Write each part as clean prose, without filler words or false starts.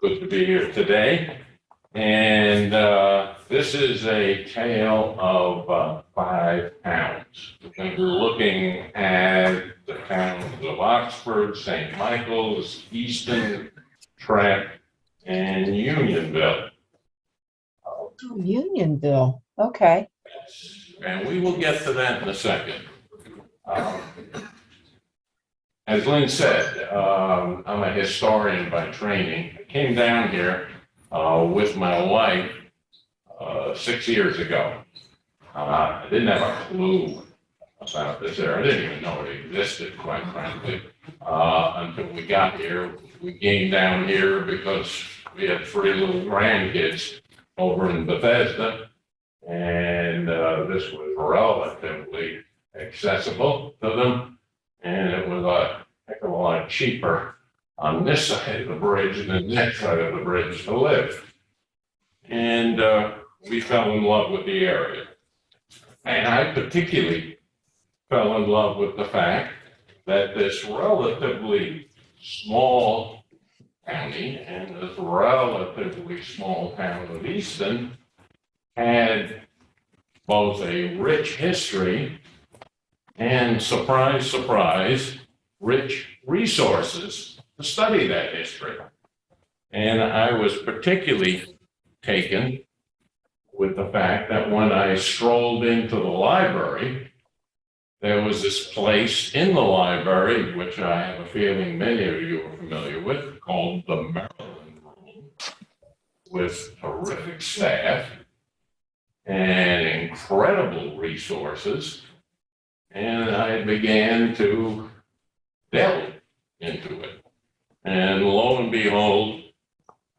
Good to be here today. And this is a tale of 5 towns. We're going to be looking at the towns of Oxford, St. Michael's, Easton, Trappe, and Unionville. Oh, Unionville, okay. And we will get to that in a second. As Lynn said, I'm a historian by training. I came down here with my wife 6 years ago. I didn't have a clue about this area. I didn't even know it existed, quite frankly, until we got here. We came down here because we had 3 little grandkids over in Bethesda, and this was relatively accessible to them, and it was a heck of a lot cheaper on this side of the bridge than that side of the bridge to live. And we fell in love with the area. And I particularly fell in love with the fact that this relatively small county and this relatively small town of Easton had both a rich history and, surprise, surprise, rich resources to study that history. And I was particularly taken with the fact that when I strolled into the library, there was this place in the library, which I have a feeling many of you are familiar with, called the Maryland Room, with terrific staff and incredible resources. And I began to delve into it. And lo and behold,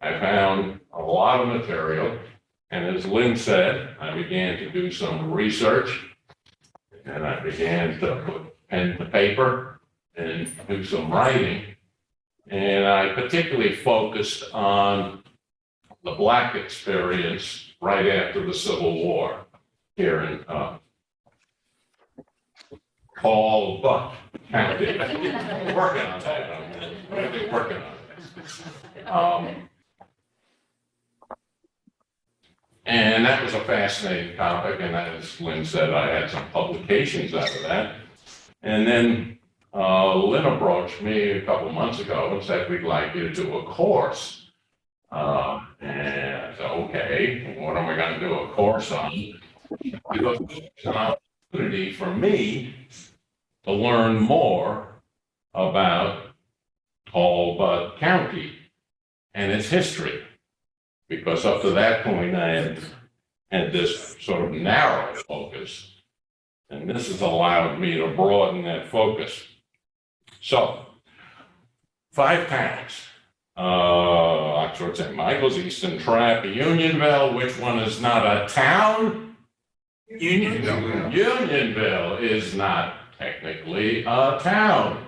I found a lot of material. And as Lynn said, I began to do some research, and I began to put pen to paper and do some writing. And I particularly focused on the Black experience right after the Civil War here in Talbot County. Working on that. I'm really working on it. And that was a fascinating topic, and as Lynn said, I had some publications out of that. And then Lynn approached me a couple months ago and said, we'd like you to do a course. And I said, okay, what am I going to do a course on? Because it's an opportunity for me to learn more about Talbot County and its history. Because up to that point, I had this sort of narrow focus, and this has allowed me to broaden that focus. So, 5 towns, Oxford, St. Michael's, Easton, Trappe, Unionville. Which one is not a town? Unionville. Unionville is not technically a town.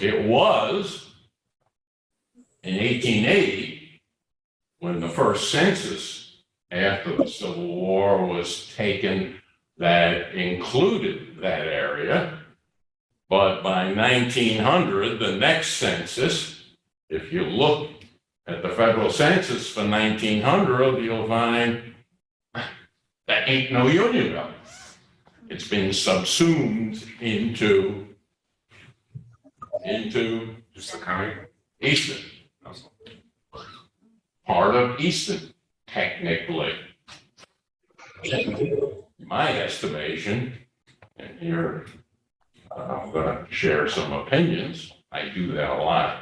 It was in 1880, when the first census after the Civil War was taken that included that area. But by 1900, the next census, if you look at the federal census for 1900, you'll find that ain't no Unionville. It's been subsumed into Just the county. Easton. Part of Easton, technically. My estimation, and here I'm going to share some opinions. I do that a lot.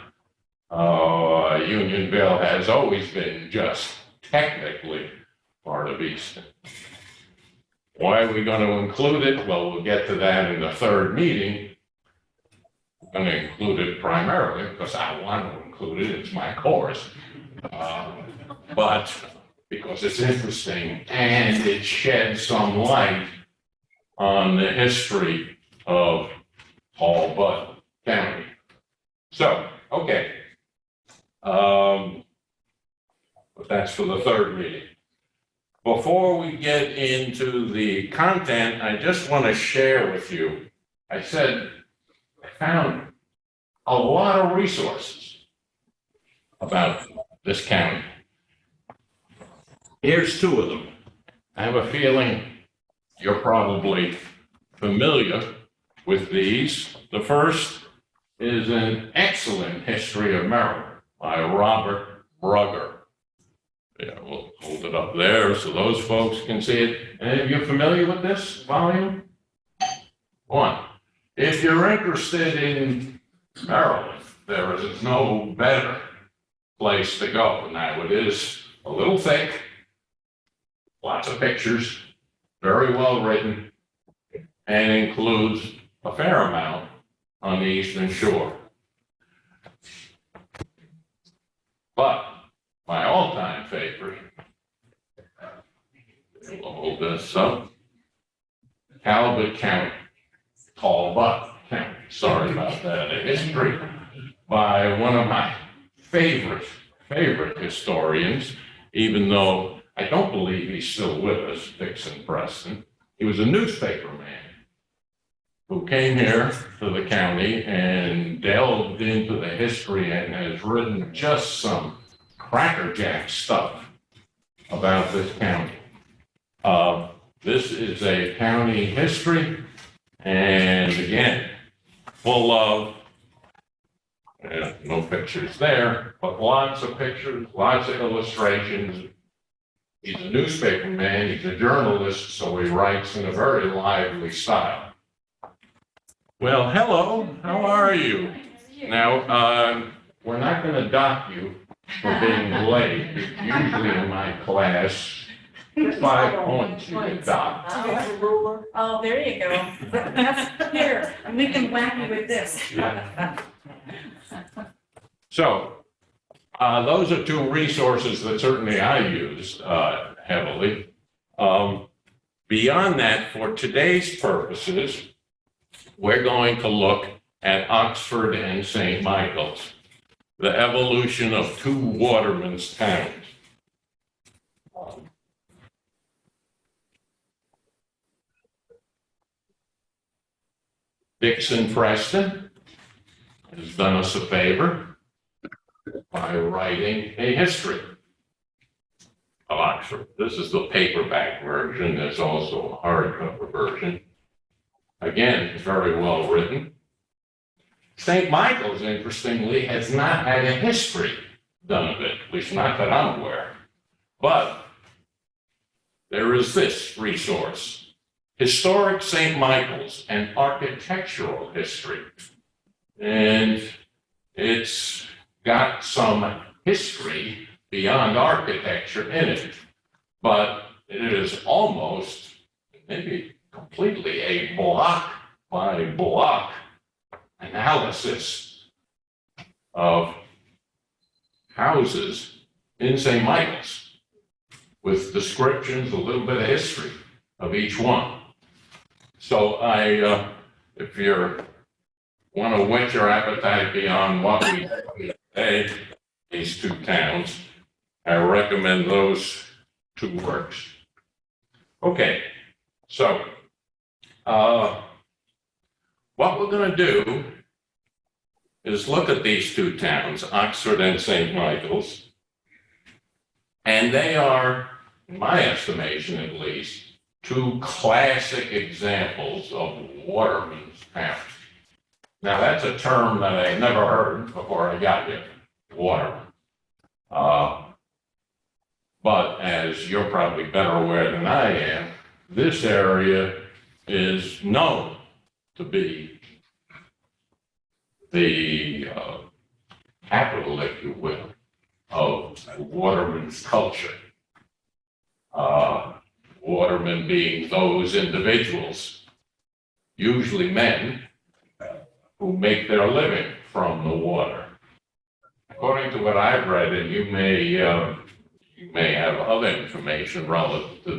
Unionville has always been just technically part of Easton. Why are we going to include it? Well, we'll get to that in the 3rd meeting. I'm going to include it primarily because I want to include it. It's my course. But because it's interesting and it sheds some light on the history of Talbot County. So, okay. But that's for the 3rd meeting. Before we get into the content, I just want to share with you, I said I found a lot of resources about this county. Here's two of them. I have a feeling you're probably familiar with these. The first is an excellent history of Maryland by Robert Brugger. Yeah, we'll hold it up there so those folks can see it. And are you familiar with this volume? One. If you're interested in Maryland, there is no better place to go. Now, it is a little thick, lots of pictures, very well written, and includes a fair amount on the Eastern Shore. But my all-time favorite, we'll hold this up, Talbot County, Talbot County, sorry about that, a history by one of my favorite historians, even though I don't believe he's still with us, Dixon Preston. He was a newspaper man who came here to the county and delved into the history and has written just some crackerjack stuff about this county. This is a county history, and again, full of, no pictures there, but lots of pictures, lots of illustrations. He's a newspaper man, he's a journalist, so he writes in a very lively style. Well, hello, how are you? Now, we're not going to dock you for being late. Usually in my class, 5 points you get docked. Oh, there you go. Here, and we can whack you with this. So, those are two resources that certainly I use heavily. Beyond that, for today's purposes, we're going to look at Oxford and St. Michael's, the evolution of two watermen's towns. Dixon Preston has done us a favor by writing a history of Oxford. This is the paperback version. There's also a hardcover version. Again, very well written. St. Michael's, interestingly, has not had a history done of it, at least not that I'm aware. But there is this resource, Historic St. Michael's and Architectural History. And it's got some history beyond architecture in it, but it is almost, maybe completely, a block by block analysis of houses in St. Michael's with descriptions, a little bit of history of each one. So if you want to whet your appetite beyond what we do today, these two towns, I recommend those two works. Okay, so what we're going to do is look at these two towns, Oxford and St. Michael's, and they are, in my estimation at least, two classic examples of watermen's towns. Now, that's a term that I never heard before I got here, waterman. But as you're probably better aware than I am, this area is known to be the capital, if you will, of watermen's culture. Watermen being those individuals, usually men, who make their living from the water. According to what I've read, and you may have other information relative to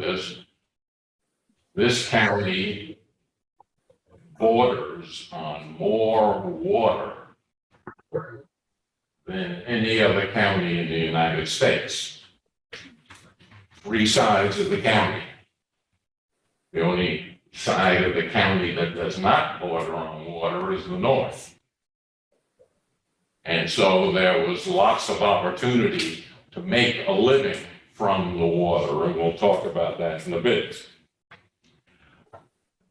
this county borders on more water than any other county in the United States. 3 sides of the county. The only side of the county that does not border on water is the north. And so there was lots of opportunity to make a living from the water, and we'll talk about that in a bit.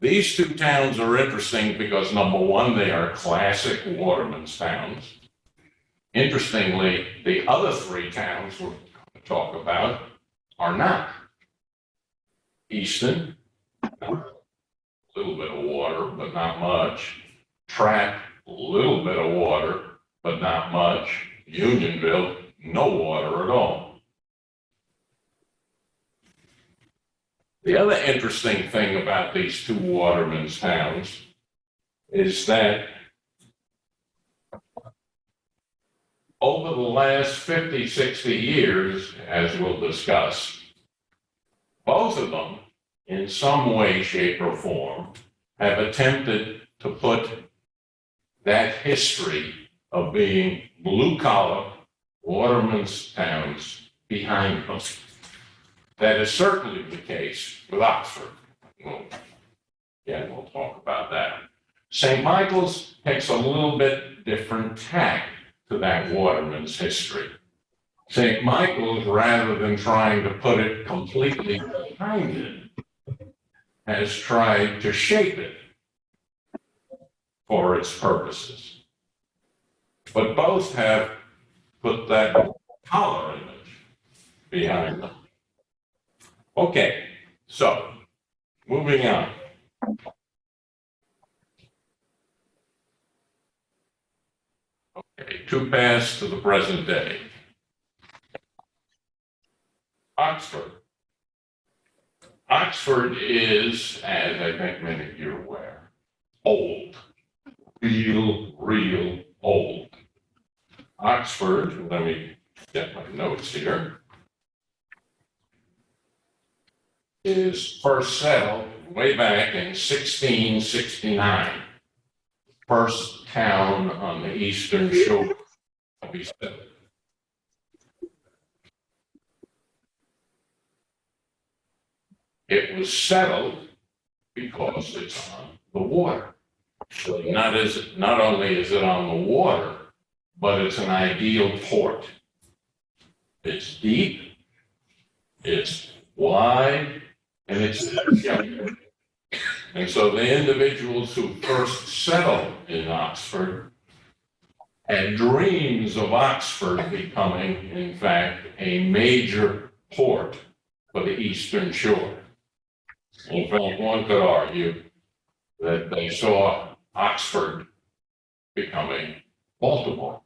These two towns are interesting because, number one, they are classic watermen's towns. Interestingly, the other three towns we're going to talk about are not. Easton, a little bit of water, but not much. Trappe, a little bit of water, but not much. Unionville, no water at all. The other interesting thing about these two watermen's towns is that over the last 50, 60 years, as we'll discuss, both of them, in some way, shape, or form, have attempted to put that history of being blue-collar watermen's towns behind them. That is certainly the case with Oxford. Well, again, we'll talk about that. St. Michael's takes a little bit different tack to that waterman's history. St. Michael's, rather than trying to put it completely behind it, has tried to shape it for its purposes. But both have put that collar image behind them. Okay, so moving on. Okay, to pass to the present day. Oxford. Oxford is, as I think many of you are aware, old. Real old. Oxford, let me get my notes here, is first settled way back in 1669. First town on the eastern shore to be settled. It was settled because it's on the water. So not only is it on the water, but it's an ideal port. It's deep, it's wide, and it's young. And so the individuals who first settled in Oxford had dreams of Oxford becoming, in fact, a major port for the Eastern Shore. In fact, one could argue that they saw Oxford becoming Baltimore.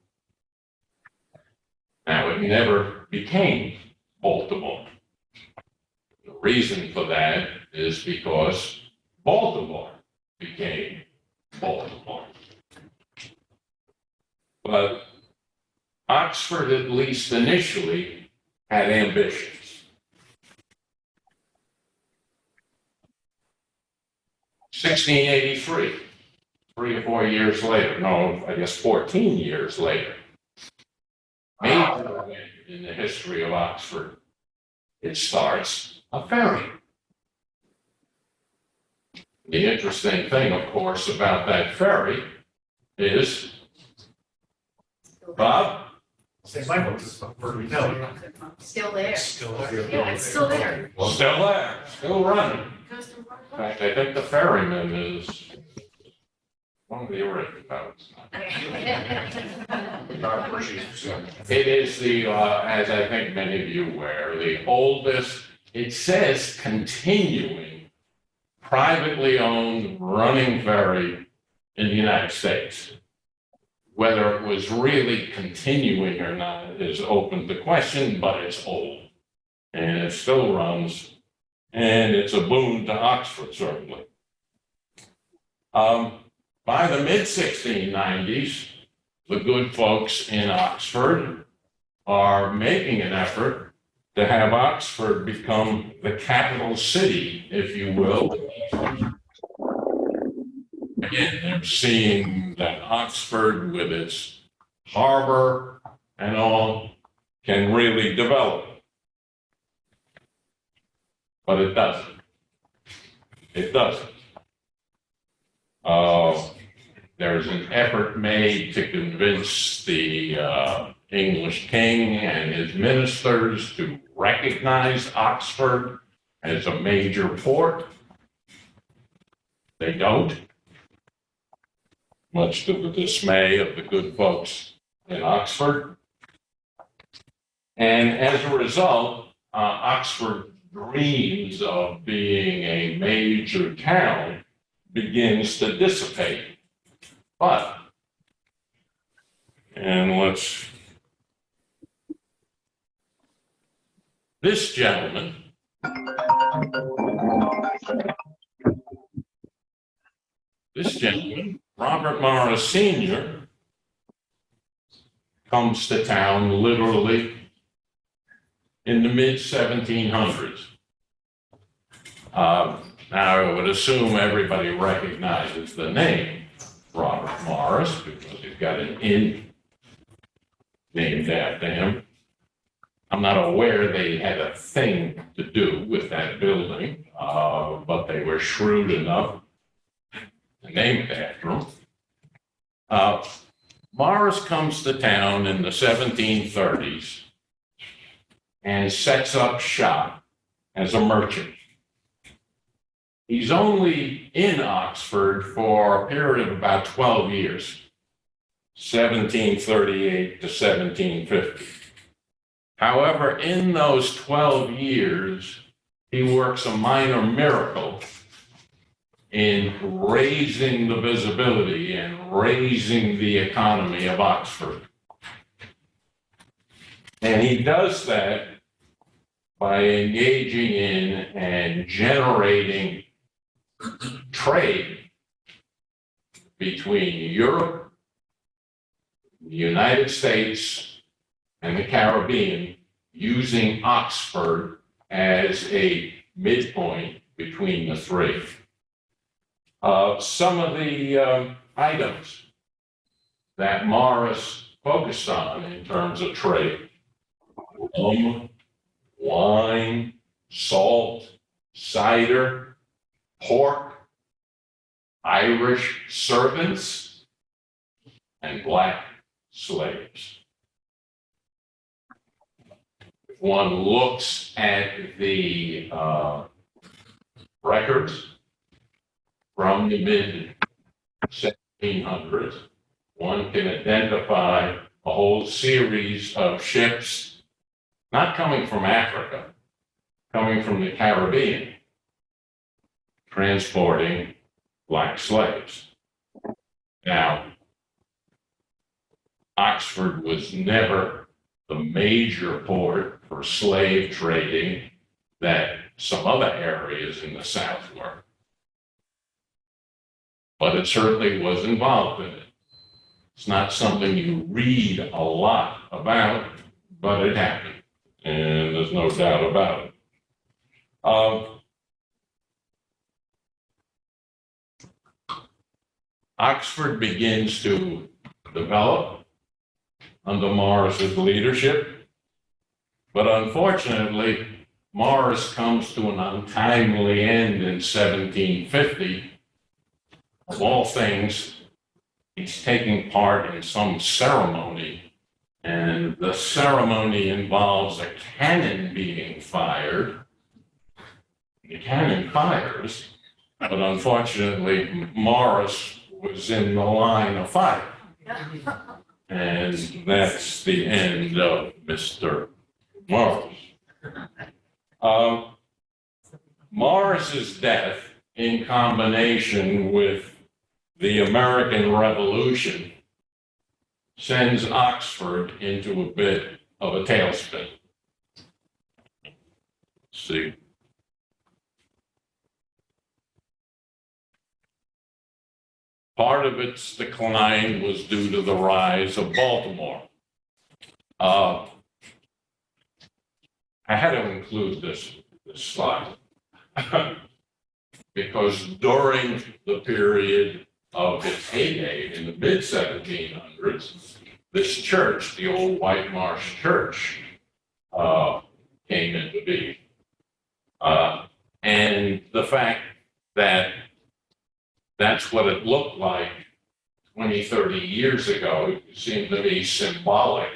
Now, it never became Baltimore. The reason for that is because Baltimore became Baltimore. But Oxford, at least initially, had ambitions. 1683, 3 or 4 years later, no, I guess 14 years later, major event in the history of Oxford, it starts a ferry. The interesting thing, of course, about that ferry is, Bob? St. Michael's, where we know. Still there. Still there. Yeah, it's still there. Still there, still running. Goes to In fact, I think the ferryman is one of the originals. It is the, as I think many of you aware, the oldest, it says continuing, privately owned running ferry in the United States. Whether it was really continuing or not is open to question, but it's old. And it still runs, and it's a boon to Oxford, certainly. By the mid-1690s, the good folks in Oxford are making an effort to have Oxford become the capital city, if you will. Again, they're seeing that Oxford, with its harbor and all, can really develop. But it doesn't. It doesn't. there's an effort made to convince the English king and his ministers to recognize Oxford as a major port. They don't, much to the dismay of the good folks in Oxford. And as a result, Oxford dreams of being a major town begins to dissipate. But, and this gentleman, Robert Morris Sr., comes to town literally in the mid-1700s. Now, I would assume everybody recognizes the name Robert Morris because he's got an inn named after him. I'm not aware they had a thing to do with that building, but they were shrewd enough to name it after him. Morris comes to town in the 1730s and sets up shop as a merchant. He's only in Oxford for a period of about 12 years, 1738 to 1750. However, in those 12 years, he works a minor miracle in raising the visibility and raising the economy of Oxford. And he does that by engaging in and generating trade between Europe, the United States, and the Caribbean, using Oxford as a midpoint between the three. Some of the items that Morris focused on in terms of trade: rum, wine, salt, cider, pork, Irish servants, and black slaves. If one looks at the records from the mid-1700s, one can identify a whole series of ships not coming from Africa, coming from the Caribbean, transporting black slaves. Now, Oxford was never the major port for slave trading that some other areas in the South were, but it certainly was involved in it. It's not something you read a lot about, but it happened, and there's no doubt about it. Oxford begins to develop under Morris's leadership, but unfortunately, Morris comes to an untimely end in 1750. Of all things, he's taking part in some ceremony, and the ceremony involves a cannon being fired. The cannon fires, but unfortunately, Morris was in the line of fire. And that's the end of Mr. Morris. Morris's death, in combination with the American Revolution, sends Oxford into a bit of a tailspin. Let's see. Part of its decline was due to the rise of Baltimore. I had to include this slide because during the period of its heyday in the mid-1700s, this church, the old White Marsh Church, came into being. And the fact that that's what it looked like 20, 30 years ago seem to be symbolic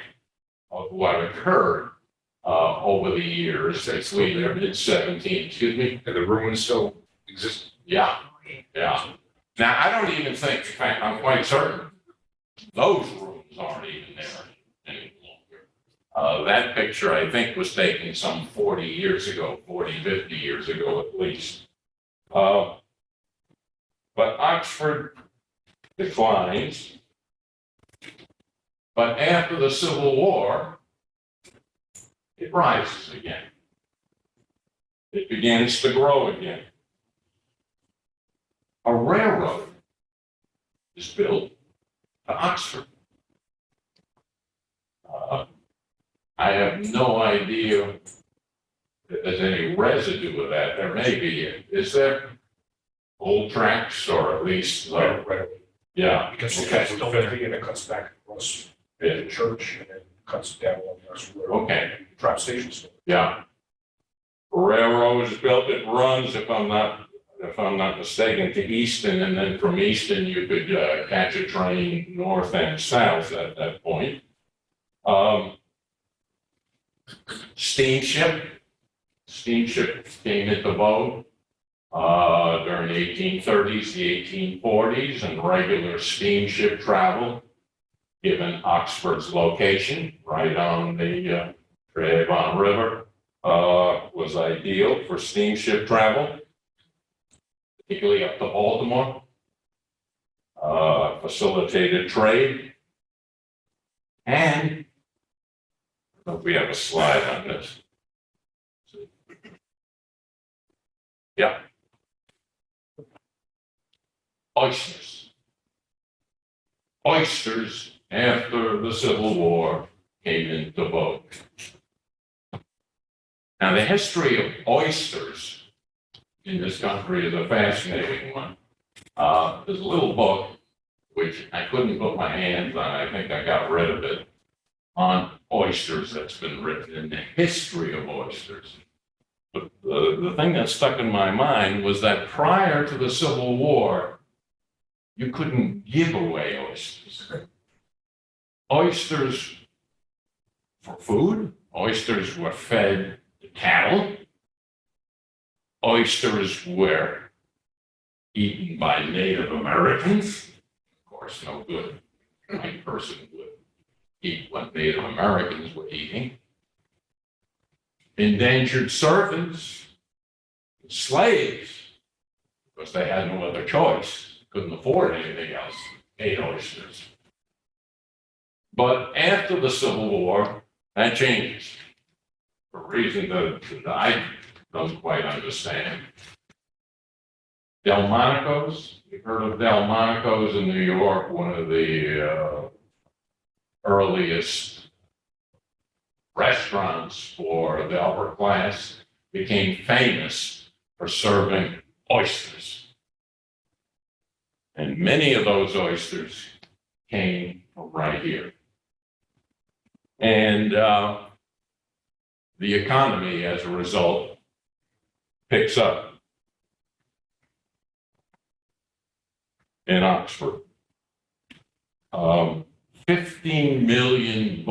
of what occurred over the years. It's later mid-17, excuse me. And the ruins still exist. Yeah, yeah. Now, I don't even think, in fact, I'm quite certain, those rooms aren't even there any longer. That picture, I think, was taken some 40 years ago, 40, 50 years ago at least. But Oxford declines. But after the Civil War, it rises again. It begins to grow again. A railroad is built to Oxford. I have no idea if there's any residue of that. There may be. Is there old tracks, or at least, Right. yeah. Because you Okay. don't think it cuts back across the church and then cuts down along the road. Okay. Trappe station still. Yeah. Railroad is built, it runs, if I'm not mistaken, to Easton, and then from Easton, you could catch a train north and south at that point. Steamship came into vogue during the 1830s, the 1840s, and regular steamship travel, given Oxford's location, right on the Trappe River, was ideal for steamship travel, particularly up to Baltimore, facilitated trade, and I don't know if we have a slide on this. Yeah. Oysters. Oysters, after the Civil War, came into vogue. Now, the history of oysters in this country is a fascinating one. There's a little book, which I couldn't put my hands on, I think I got rid of it, on oysters that's been written in the history of oysters. But the thing that stuck in my mind was that prior to the Civil War, you couldn't give away oysters. Oysters for food, oysters were fed to cattle, oysters were eaten by Native Americans. Of course, no good white person would eat what Native Americans were eating. Indentured servants, slaves, because they had no other choice, couldn't afford anything else, ate oysters. But after the Civil War, that changes for a reason that I don't quite understand. Delmonico's, you've heard of Delmonico's in New York, one of the earliest restaurants for the upper class, became famous for serving oysters. And many of those oysters came from right here. And the economy, as a result, picks up in Oxford. 15 million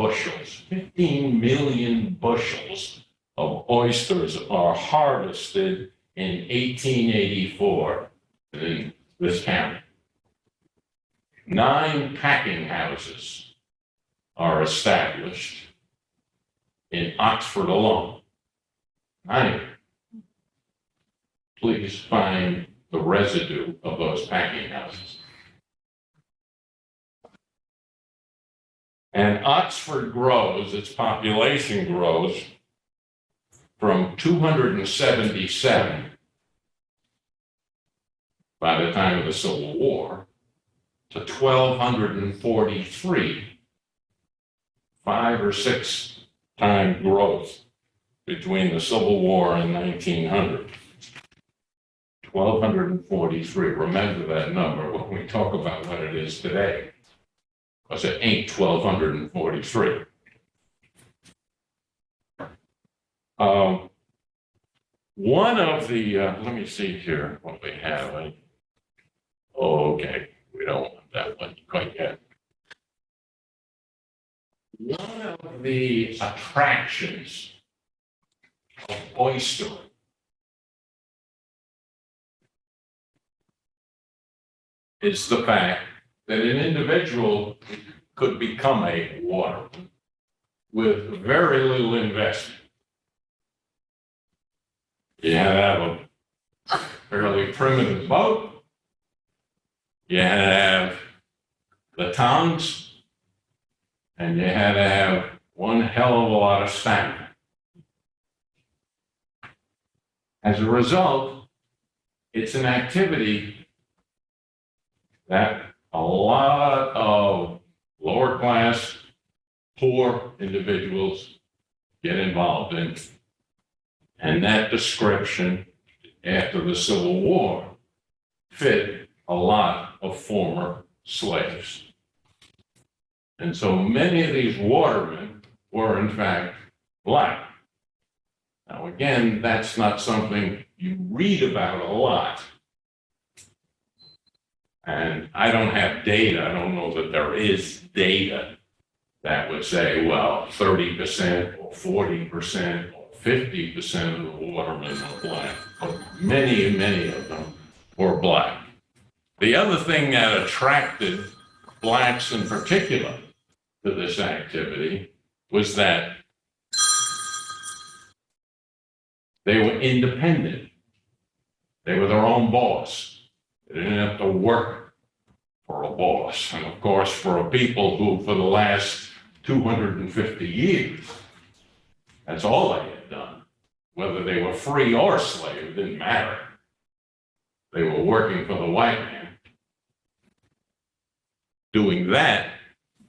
bushels of oysters are harvested in 1884 in this county. 9 packing houses are established in Oxford alone. 9. Please find the residue of those packing houses. And Oxford grows, its population grows from 277 by the time of the Civil War to 1,243, 5 or 6 time growth between the Civil War and 1900. 1,243, remember that number when we talk about what it is today, because it ain't 1,243. One of the, let me see here what we have. Okay, we don't want that one. quite yet. One of the attractions of oystering is the fact that an individual could become a waterman with very little investment. You had to have a fairly primitive boat. You had to have the tongs, and you had to have one hell of a lot of stamina. As a result, it's an activity that a lot of lower class, poor individuals get involved in. And that description after the Civil War fit a lot of former slaves. And so many of these watermen were in fact black. Now again, that's not something you read about a lot. And I don't have data, I don't know that there is data that would say, well, 30% or 40% or 50% of the watermen were black, but many, many of them were black. The other thing that attracted blacks in particular to this activity was that they were independent. They were their own boss. They didn't have to work for a boss. And of course, for a people who, for the last 250 years, that's all they had done. Whether they were free or slave, didn't matter. They were working for the white man. Doing that,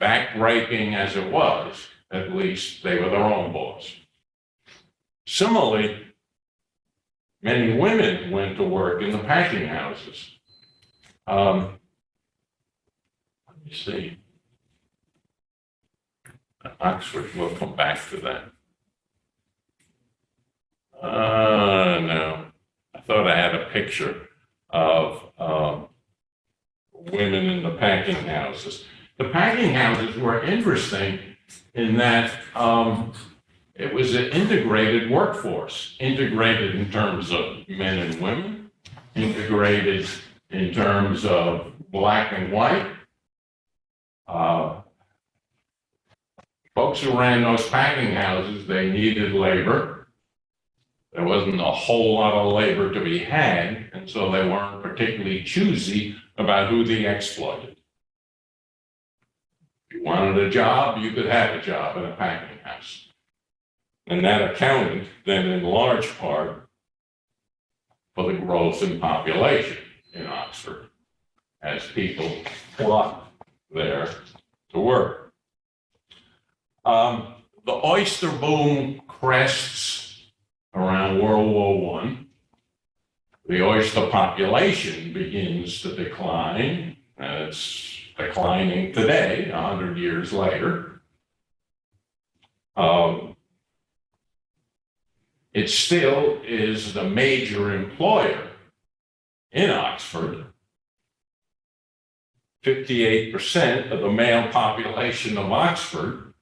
backbreaking as it was, at least they were their own boss. Similarly, many women went to work in the packing houses. Let me see. Oxford, we'll come back to that. No, I thought I had a picture of women in the packing houses. The packing houses were interesting in that it was an integrated workforce, integrated in terms of men and women, integrated in terms of black and white. Folks who ran those packing houses, they needed labor. There wasn't a whole lot of labor to be had, and so they weren't particularly choosy about who they exploited. If you wanted a job, you could have a job in a packing house. And that accounted then in large part for the growth in population in Oxford as people flocked there to work. The oyster boom crests around World War I. The oyster population begins to decline, and it's declining today, 100 years later. It still is the major employer in Oxford. 58% of the male population of Oxford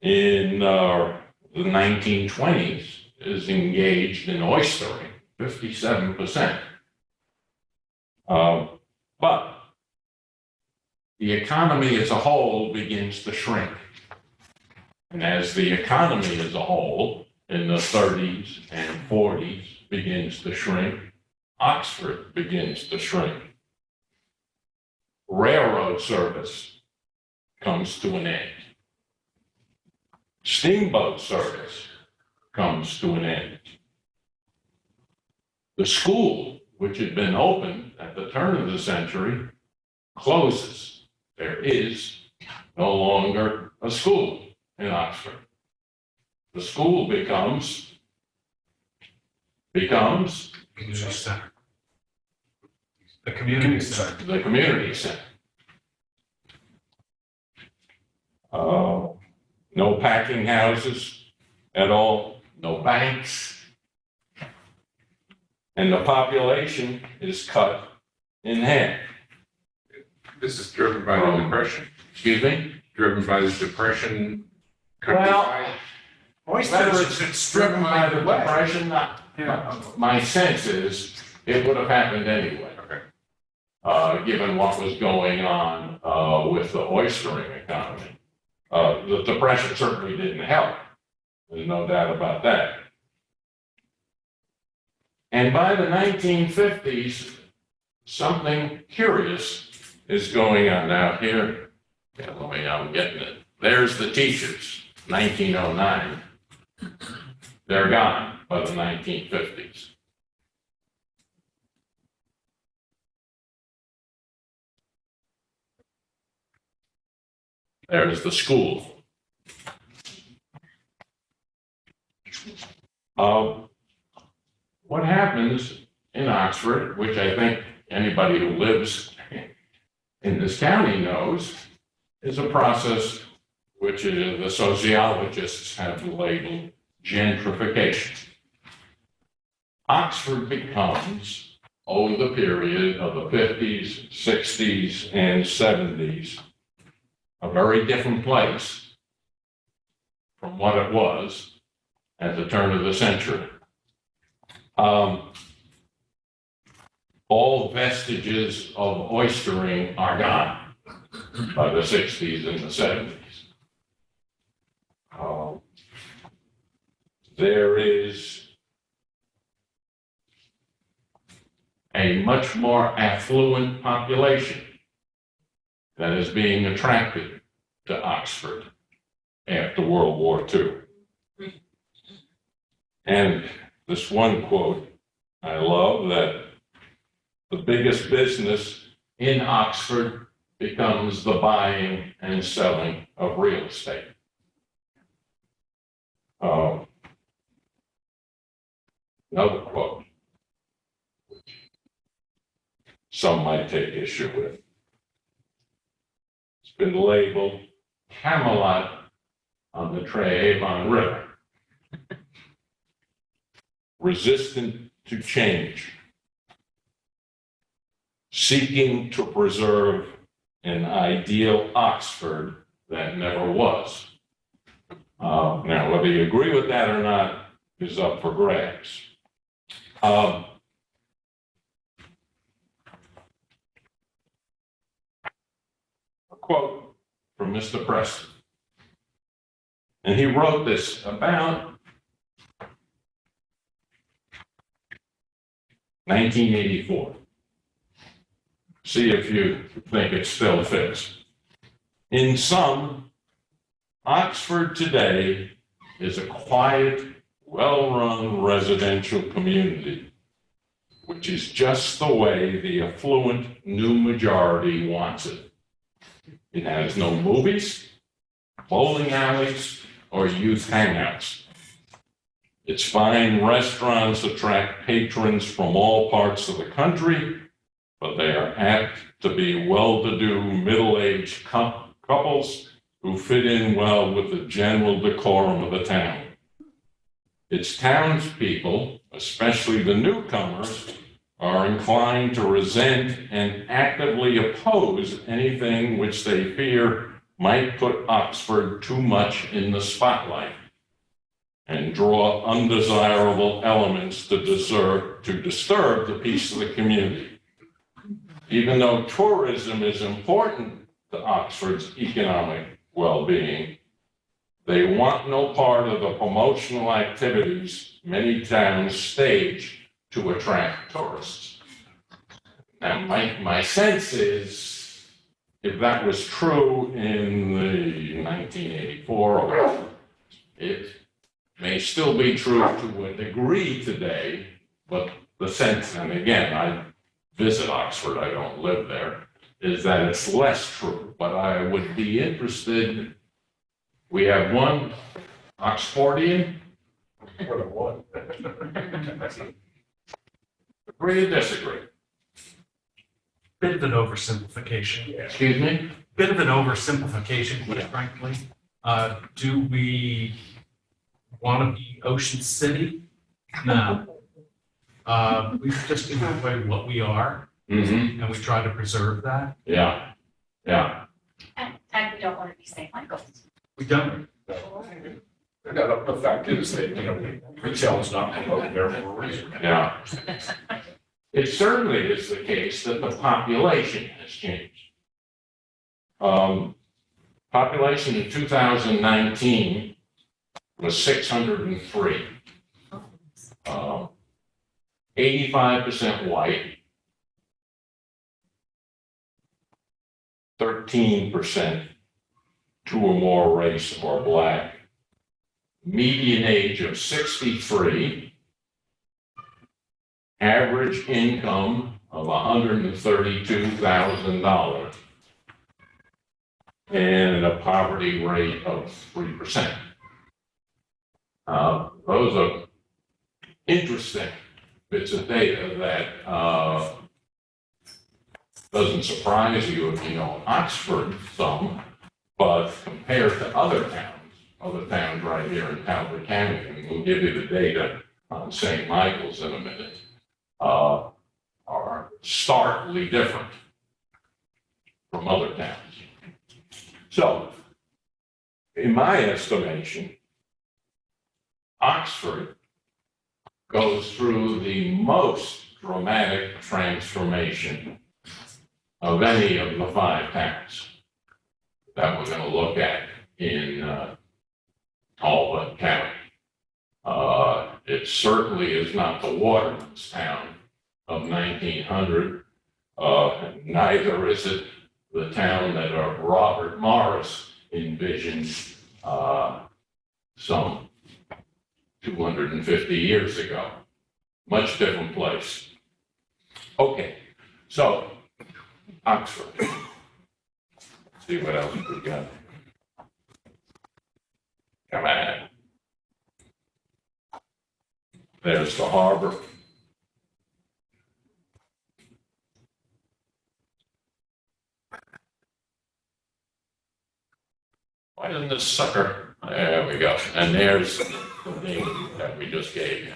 in the 1920s is engaged in oystering, 57%. But the economy as a whole begins to shrink. And as the economy as a whole in the 30s and 40s begins to shrink, Oxford begins to shrink. Railroad service comes to an end. Steamboat service comes to an end. The school, which had been open at the turn of the century, closes. There is no longer a school in Oxford. The school becomes Community center. The community center. the community center. No packing houses at all, no banks. And the population is cut in half. This is driven by the depression, Excuse me? driven by the depression. Well, whether Oysters, it's driven by the depression, Yeah. my sense is it would have happened anyway. Okay. Given what was going on, with the oystering economy. The depression certainly didn't help. There's no doubt about that. And by the 1950s, something curious is going on out here. I'm getting it. There's the teachers, 1909. They're gone by the 1950s. There's the school. What happens in Oxford, which I think anybody who lives in this county knows, is a process which the sociologists have labeled gentrification. Oxford becomes, over the period of the 50s, 60s, and 70s, a very different place from what it was at the turn of the century. All vestiges of oystering are gone by the 60s and the 70s. There is a much more affluent population that is being attracted to Oxford after World War II. And this one quote I love, that the biggest business in Oxford becomes the buying and selling of real estate. Another quote, which some might take issue with. It's been labeled Camelot on the Trappe River. Resistant to change, seeking to preserve an ideal Oxford that never was. Now, whether you agree with that or not is up for grabs. A quote from Mr. Preston, and he wrote this about 1984. See if you think it still fits. In sum, Oxford today is a quiet, well-run residential community, which is just the way the affluent new majority wants it. It has no movies, bowling alleys, or youth hangouts. Its fine restaurants attract patrons from all parts of the country, but they are apt to be well-to-do, middle-aged couples who fit in well with the general decorum of the town. Its townspeople, especially the newcomers, are inclined to resent and actively oppose anything which they fear might put Oxford too much in the spotlight and draw undesirable elements to disturb the peace of the community. Even though tourism is important to Oxford's economic well-being, they want no part of the promotional activities many towns stage to attract tourists. Now, my sense is, if that was true in the 1984, it may still be true to a degree today, but the sense, and again, I visit Oxford, I don't live there, is that it's less true. But I would be interested, we have one Oxfordian, More than one. agree or disagree? Bit of an oversimplification. Yeah. Excuse me? Bit of an oversimplification, quite Yeah. frankly. Do we want to be Ocean City? No. We just enjoy what we are, Mm-hmm, and we try to preserve that. yeah. Yeah, And we don't want to be St. Michael's. We don't. No, the fact is that, retail is not promoted there for a reason. yeah. It certainly is the case that the population has changed. Population in 2019 was 603. 85% white, 13% two or more race or black, median age of 63, average income of $132,000, and a poverty rate of 3%. Those are interesting bits of data that doesn't surprise you if you know Oxford some, but compared to other towns right here in Talbot County, and we'll give you the data on St. Michael's in a minute, are starkly different from other towns. So, in my estimation, Oxford goes through the most dramatic transformation of any of the 5 towns that we're going to look at in Talbot County. It certainly is not the Waterman's town of 1900. Neither is it the town that Robert Morris envisioned some 250 years ago. Much different place. Okay, so Oxford. See what else we got. Come on. There's the harbor. Why isn't this sucker? There we go. And there's the name that we just gave you.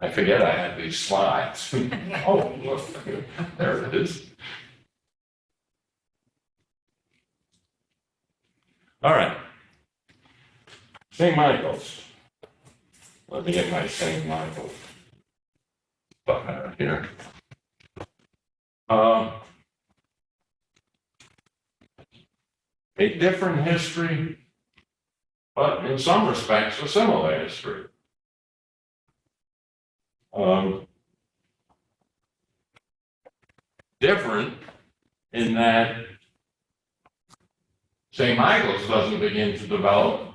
I forget I had these slides. Oh, look, there it is. All right. St. Michael's. Let me get my St. Michael's stuff out here. A different history, but in some respects, a similar history. Different in that St. Michael's doesn't begin to develop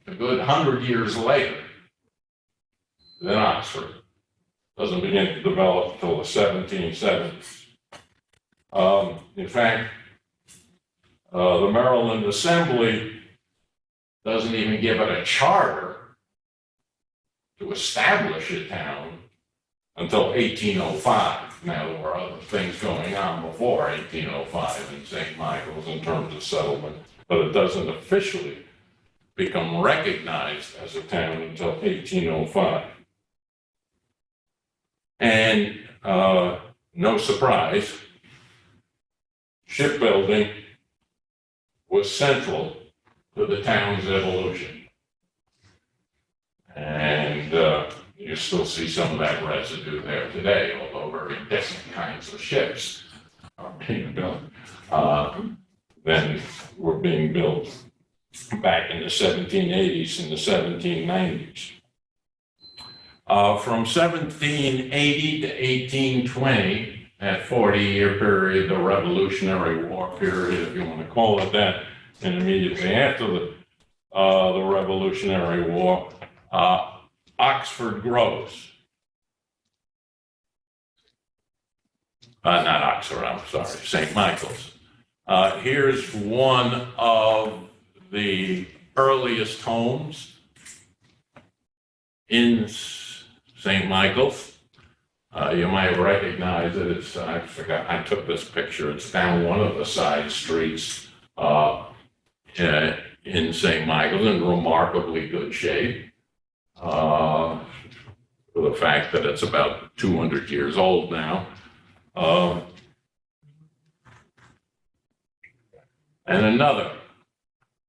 a good 100 years later than Oxford. Doesn't begin to develop until the 1770s. In fact, the Maryland Assembly doesn't even give it a charter to establish a town until 1805. Now, there were other things going on before 1805 in St. Michael's in terms of settlement, but it doesn't officially become recognized as a town until 1805. And no surprise, shipbuilding was central to the town's evolution. And you still see some of that residue there today, although very different kinds of ships are being built than were being built back in the 1780s and the 1790s. From 1780 to 1820, that 40-year period, the Revolutionary War period, if you want to call it that, and immediately after the Revolutionary War, Oxford grows. Not Oxford, I'm sorry, St. Michael's. Here's one of the earliest homes in St. Michael's. You might recognize it. It's, I forgot, I took this picture. It's down one of the side streets in St. Michael's in remarkably good shape. For the fact that it's about 200 years old now. And another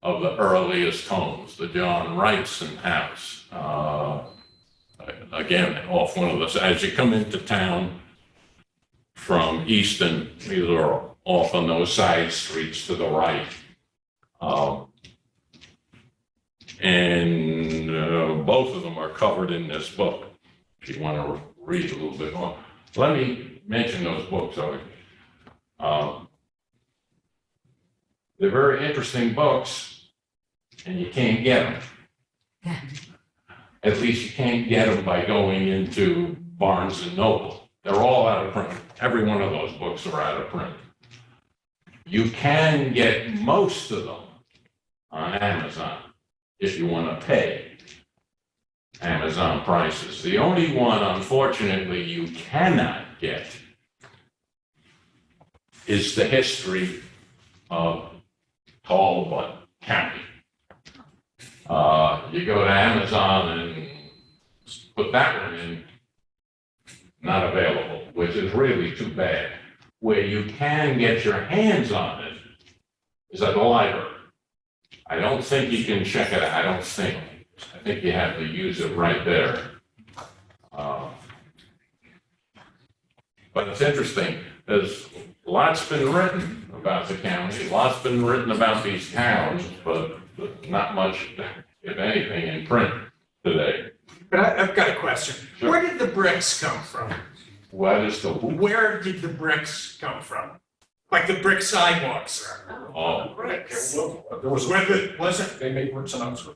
of the earliest homes, the John Wrightson House. Again, off one of those, as you come into town from Easton, these are off on those side streets to the right. And both of them are covered in this book, if you want to read a little bit more. Let me mention those books. They're very interesting books, and you can't get them. At least you can't get them by going into Barnes and Noble. They're all out of print. Every one of those books are out of print. You can get most of them on Amazon if you want to pay Amazon prices. The only one, unfortunately, you cannot get is the history of Talbot County. You go to Amazon and put that one in, not available, which is really too bad. Where you can get your hands on it is at the library. I don't think you can check it out. I don't think. I think you have to use it right there. But it's interesting. There's lots been written about the county, lots been written about these towns, but not much, if anything, in print today. But I've got a question. Sure. Where did the bricks come from? What is the, Where did the bricks come from? Like the brick sidewalks? oh, Bricks. There was, Where the, was it? they made bricks in Oxford.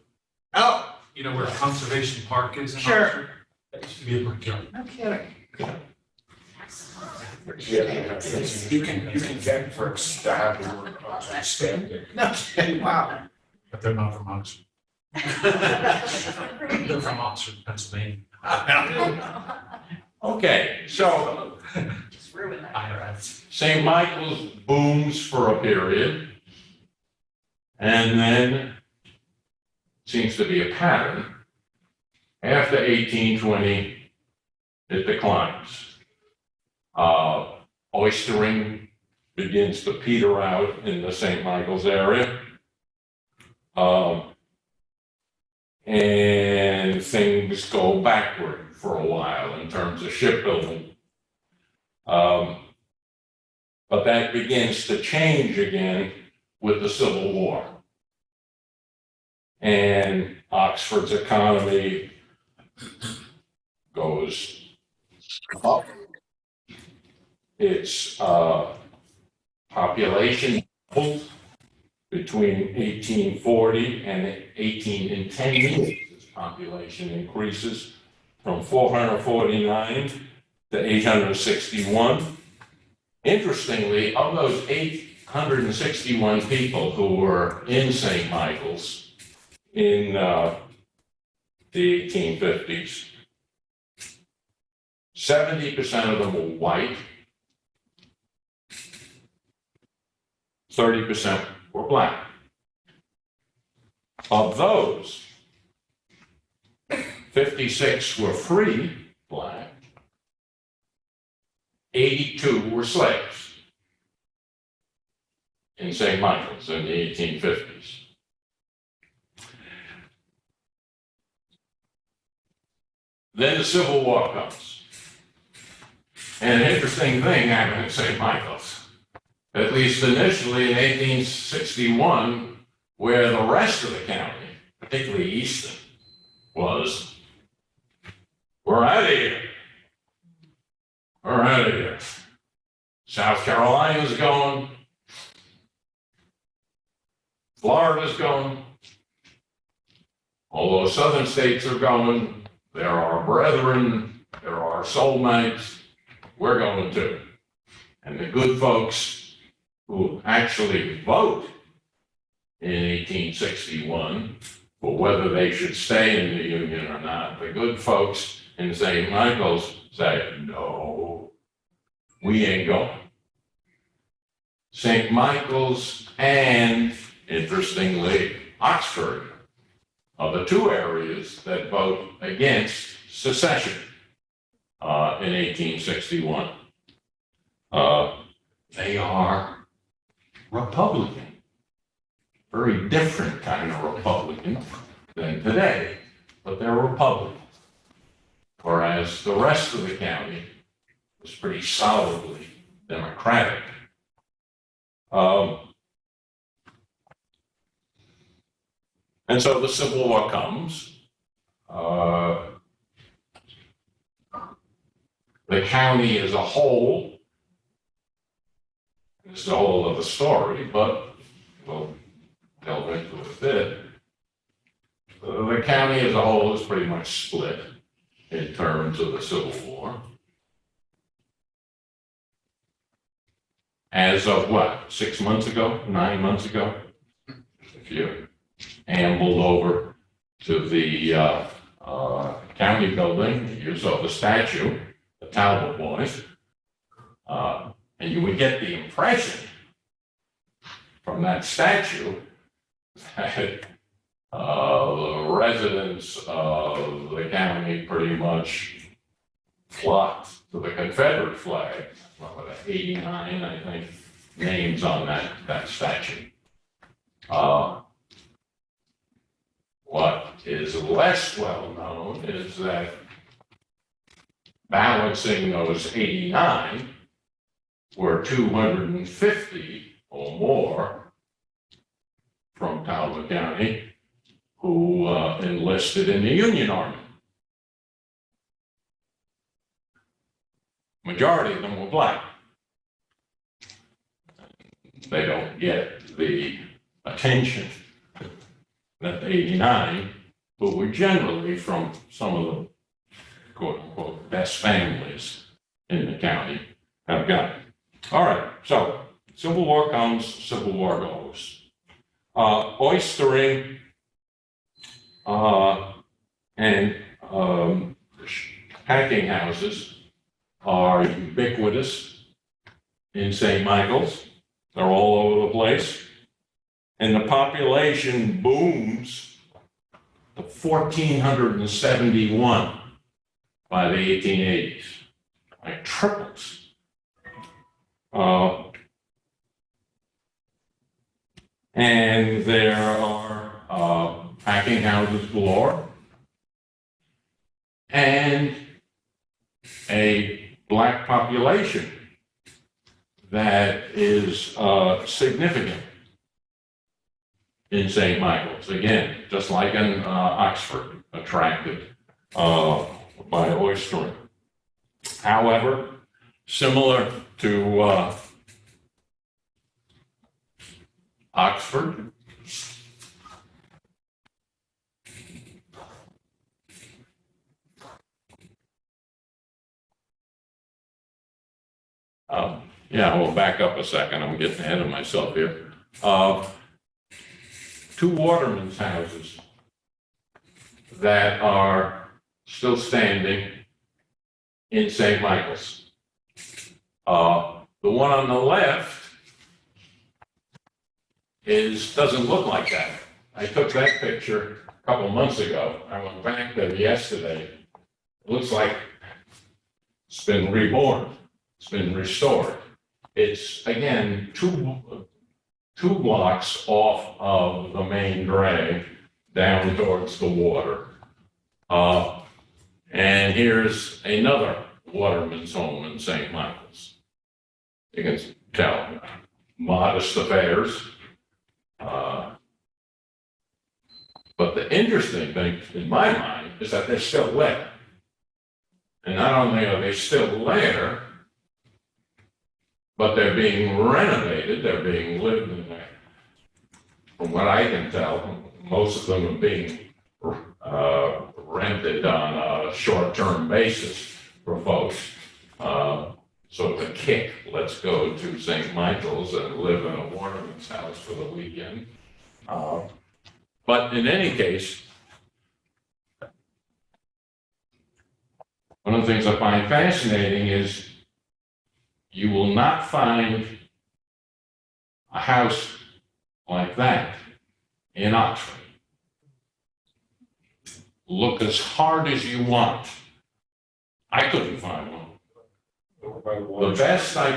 Oh, You know where Conservation Park is in Sure. Oxford? That used to be a brickyard. no kidding. Yeah, you can get bricks to have the word Oxford stamped in. No kidding, wow. But they're not from Oxford. They're from Oxford, Pennsylvania. okay, so Just ruin that. IRS. St. Michael's booms for a period, and then seems to be a pattern. After 1820, it declines. Oystering begins to peter out in the St. Michael's area. And things go backward for a while in terms of shipbuilding. But that begins to change again with the Civil War. And Oxford's economy goes up. Its population doubled between 1840 and 10 years. Its population increases from 449 to 861. Interestingly, of those 861 people who were in St. Michael's in the 1850s, 70% of them were white, 30% were black. Of those, 56 were free black, 82 were slaves in St. Michael's in the 1850s. Then the Civil War comes. And an interesting thing happened in St. Michael's, at least initially in 1861, where the rest of the county, particularly Easton, was, we're out of here. We're out of here. South Carolina's going. Florida's going. All those southern states are going. There are brethren. There are soulmates. We're going too. And the good folks who actually vote in 1861 for whether they should stay in the Union or not, the good folks in St. Michael's say, no, we ain't going. St. Michael's and, interestingly, Oxford are the two areas that vote against secession in 1861. They are Republican. very different kind of Republican than today, but they're Republican. Whereas the rest of the county was pretty solidly Democratic. And so the Civil War comes. The county as a whole is the whole of the story, but we'll delve into it a bit. The county as a whole is pretty much split in terms of the Civil War. As of what, 6 months ago, 9 months ago? If you ambled over to the county building, you saw the statue, the Talbot boys, and you would get the impression from that statue that the residents of the county pretty much flocked to the Confederate flag. What was it, 89, I think, names on that statue. What is less well known is that balancing those 89 were 250 or more from Talbot County who enlisted in the Union Army. Majority of them were black. They don't get the attention that the 89, who were generally from some of the quote unquote best families in the county, have got. All right, so Civil War comes, Civil War goes. Oystering and packing houses are ubiquitous in St. Michael's. They're all over the place. And the population booms to 1,471 by the 1880s. Like triples. And there are packing houses galore and a black population that is significant in St. Michael's. Again, just like in Oxford, attracted by oystering. However, similar to Oxford, yeah, we'll back up a second. I'm getting ahead of myself here. Two watermen's houses that are still standing in St. Michael's. The one on the left doesn't look like that. I took that picture a couple months ago. I went back there yesterday. It looks like it's been reborn. It's been restored. It's, again, two blocks off of the main drag down towards the water. And here's another waterman's home in St. Michael's. You can tell, modest affairs. But the interesting thing in my mind is that they're still there. And not only are they still there, but they're being renovated, they're being lived in there. From what I can tell, most of them are being rented on a short-term basis for folks. So it's a kick, let's go to St. Michael's and live in a waterman's house for the weekend. But in any case, one of the things I find fascinating is you will not find a house like that in Oxford. Look as hard as you want. I couldn't find one. The best I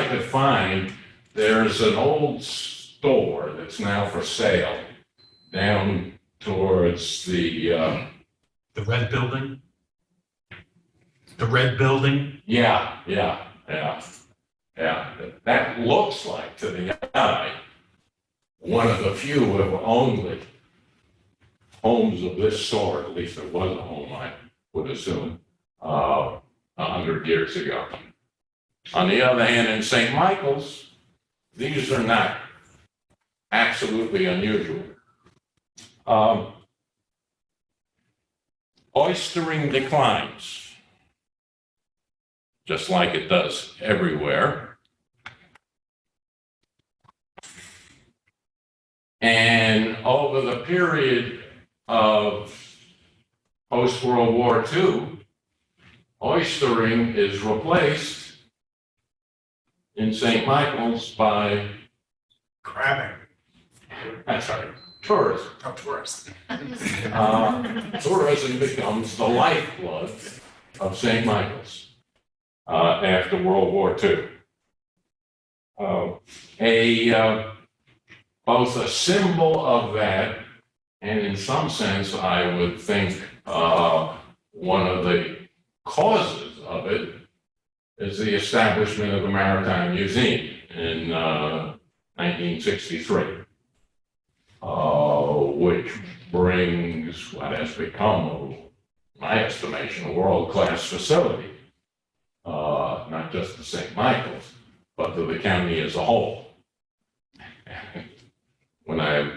could find, there's an old store that's now for sale down towards the, The red building? The red building? yeah. That looks like, to the eye, one of the few, if only, homes of this sort. At least it was a home, I would assume, 100 years ago. On the other hand, in St. Michael's, these are not absolutely unusual. Oystering declines, just like it does everywhere. And over the period of post-World War II, oystering is replaced in St. Michael's by, Crabbing. that's right, tourism. Oh, tourists. Tourism becomes the lifeblood of St. Michael's after World War II. Both a symbol of that, and in some sense, I would think one of the causes of it is the establishment of the Maritime Museum in 1963. Which brings what has become, in my estimation, a world-class facility, not just to St. Michael's, but to the county as a whole. When I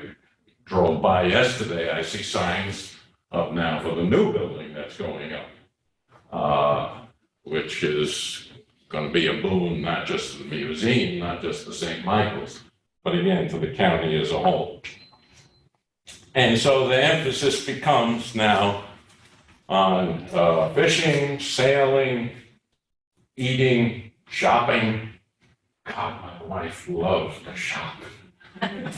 drove by yesterday, I see signs up now for the new building that's going up, which is going to be a boon, not just to the museum, not just to St. Michael's, but again, to the county as a whole. And so the emphasis becomes now on fishing, sailing, eating, shopping. God, my wife loves to shop. In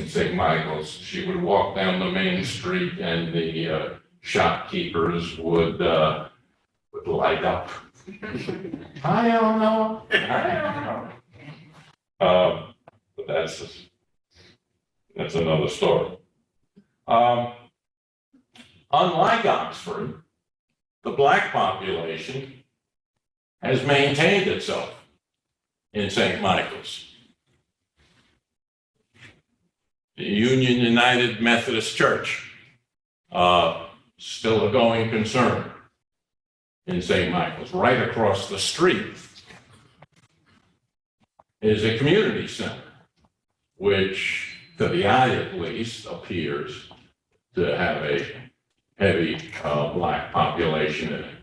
St. Michael's, she would walk down the main street and the shopkeepers would light up. I don't know. But that's another story. Unlike Oxford, the black population has maintained itself in St. Michael's. The Union United Methodist Church, still a going concern in St. Michael's. Right across the street is a community center, which, to the eye at least, appears to have a heavy black population in it.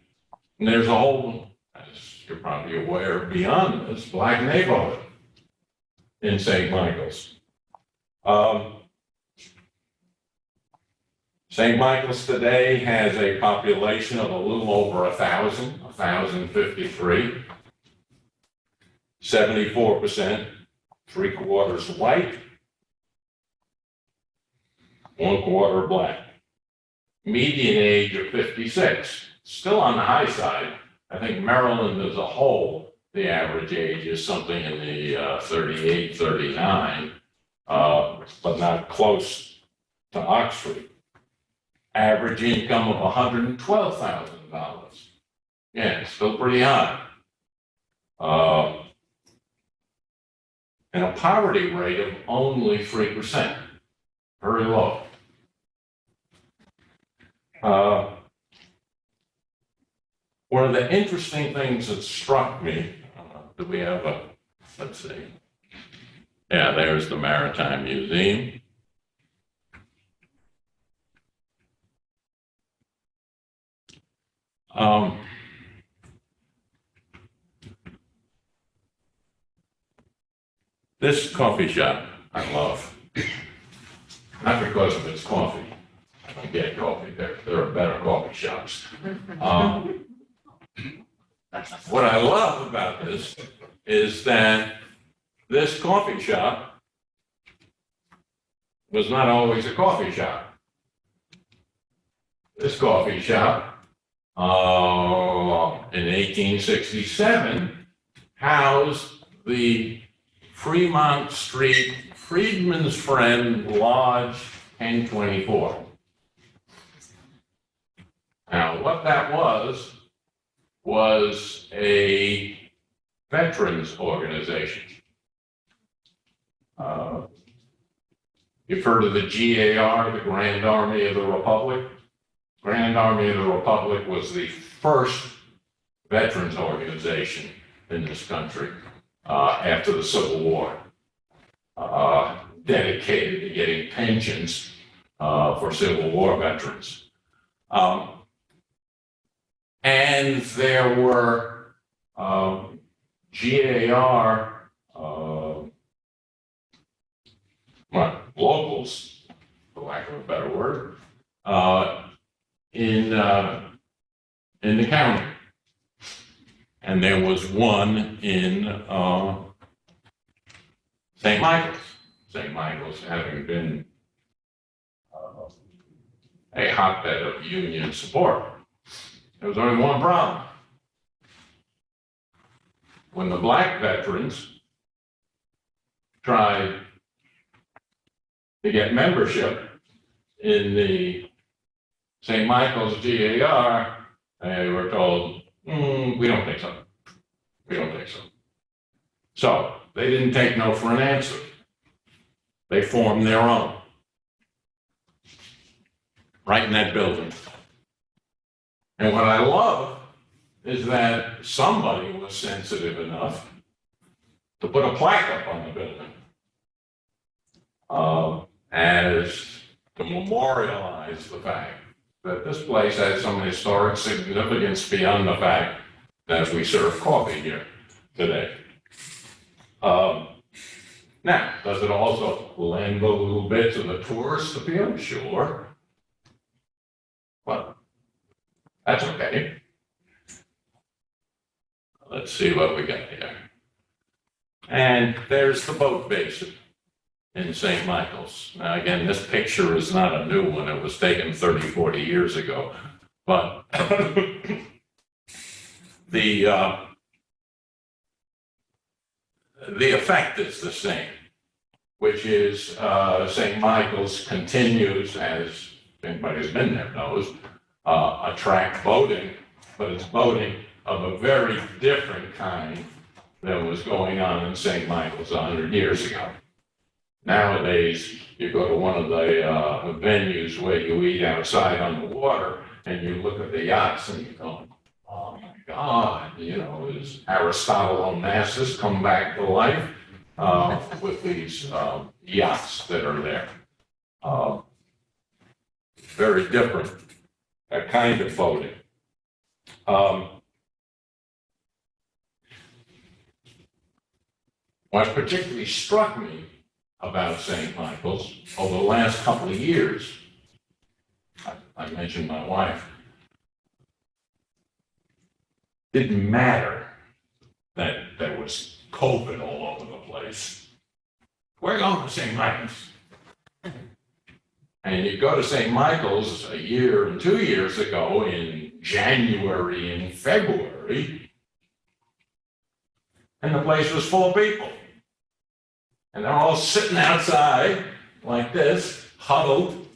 And there's a whole, as you're probably aware, beyond this, black neighborhood in St. Michael's. St. Michael's today has a population of a little over 1,053, 74%, 3/4 white, 1/4 black. Median age of 56, still on the high side. I think Maryland as a whole, the average age is something in the 38, 39, but not close to Oxford. Average income of $112,000. Yeah, it's still pretty high. And a poverty rate of only 3%, very low. One of the interesting things that struck me, do we have a, let's see. Yeah, there's the Maritime Museum. This coffee shop I love, not because of its coffee. I don't get coffee there. There are better coffee shops. What I love about this is that this coffee shop was not always a coffee shop. This coffee shop in 1867 housed the Fremont Street Friedman's Friend Lodge 1024. Now, what that was a veterans organization. You've heard of the GAR, the Grand Army of the Republic? Grand Army of the Republic was the first veterans organization in this country after the Civil War, dedicated to getting pensions for Civil War veterans. And there were GAR locals, for lack of a better word, in the county. And there was one in St. Michael's. St. Michael's having been a hotbed of union support. There was only one problem. When the black veterans tried to get membership in the St. Michael's GAR, they were told, we don't think so. We don't think so. So they didn't take no for an answer. They formed their own. Right in that building. And what I love is that somebody was sensitive enough to put a plaque up on the building as to memorialize the fact that this place had some historic significance beyond the fact that we serve coffee here today. Now, does it also lend a little bit to the tourist appeal? Sure. But that's okay. Let's see what we got here. And there's the boat basin in St. Michael's. Now, again, this picture is not a new one. It was taken 30, 40 years ago. But the effect is the same, which is St. Michael's continues, as anybody who's been there knows, attract boating, but it's boating of a very different kind than was going on in St. Michael's 100 years ago. Nowadays, you go to one of the venues where you eat outside on the water and you look at the yachts and you go, oh my God, you know, is Aristotle Onassis come back to life with these yachts that are there? Very different kind of boating. What particularly struck me about St. Michael's over the last couple of years, I mentioned my wife, didn't matter that there was COVID all over the place. We're going to St. Michael's. And you go to St. Michael's a year and 2 years ago in January and February, and the place was full of people. And they're all sitting outside like this, huddled,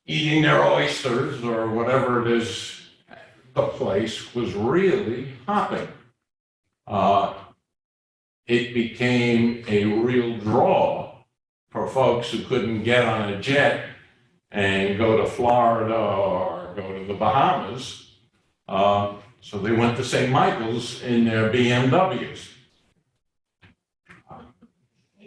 eating their oysters or whatever it is. The place was really hopping. It became a real draw for folks who couldn't get on a jet and go to Florida or go to the Bahamas. So they went to St. Michael's in their BMWs.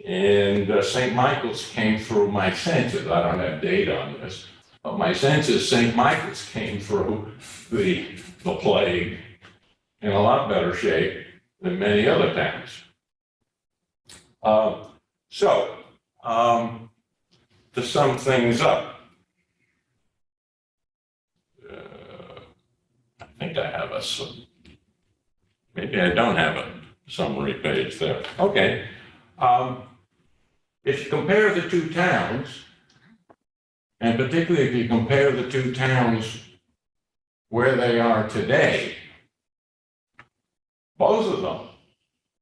And St. Michael's came through my senses. I don't have data on this, but my sense is St. Michael's came through the plague in a lot better shape than many other towns. To sum things up, I think I have maybe I don't have a summary page there. Okay. If you compare the two towns, and particularly if you compare the two towns where they are today, both of them,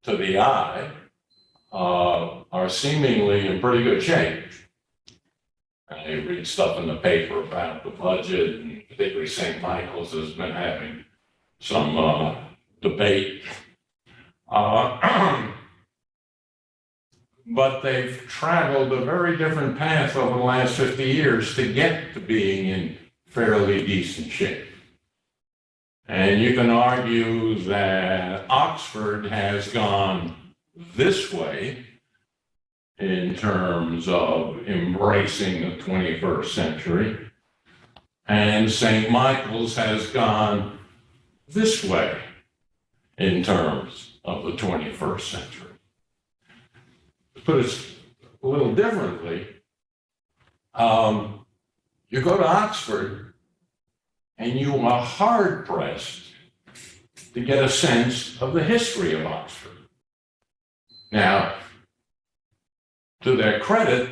to the eye, are seemingly in pretty good shape. I read stuff in the paper about the budget, and particularly St. Michael's has been having some debate. But they've traveled a very different path over the last 50 years to get to being in fairly decent shape. And you can argue that Oxford has gone this way in terms of embracing the 21st century, and St. Michael's has gone this way in terms of the 21st century. To put it a little differently, you go to Oxford and you are hard pressed to get a sense of the history of Oxford. Now, to their credit,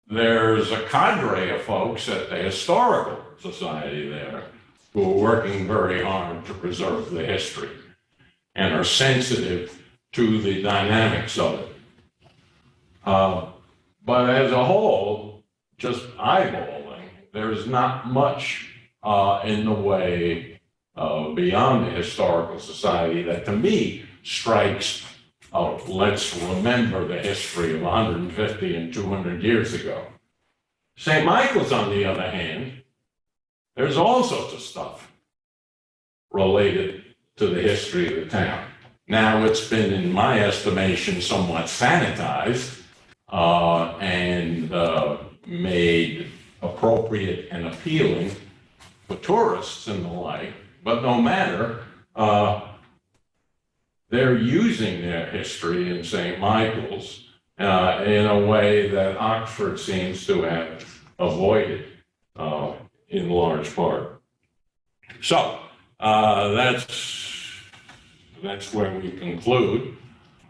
there's a cadre of folks at the Historical Society there who are working very hard to preserve the history and are sensitive to the dynamics of it. But as a whole, just eyeballing, there's not much in the way beyond the Historical Society that to me strikes, oh, let's remember the history of 150 and 200 years ago. St. Michael's, on the other hand, there's all sorts of stuff related to the history of the town. Now, it's been, in my estimation, somewhat sanitized and made appropriate and appealing for tourists and the like, but no matter, they're using their history in St. Michael's in a way that Oxford seems to have avoided in large part. So that's where we conclude.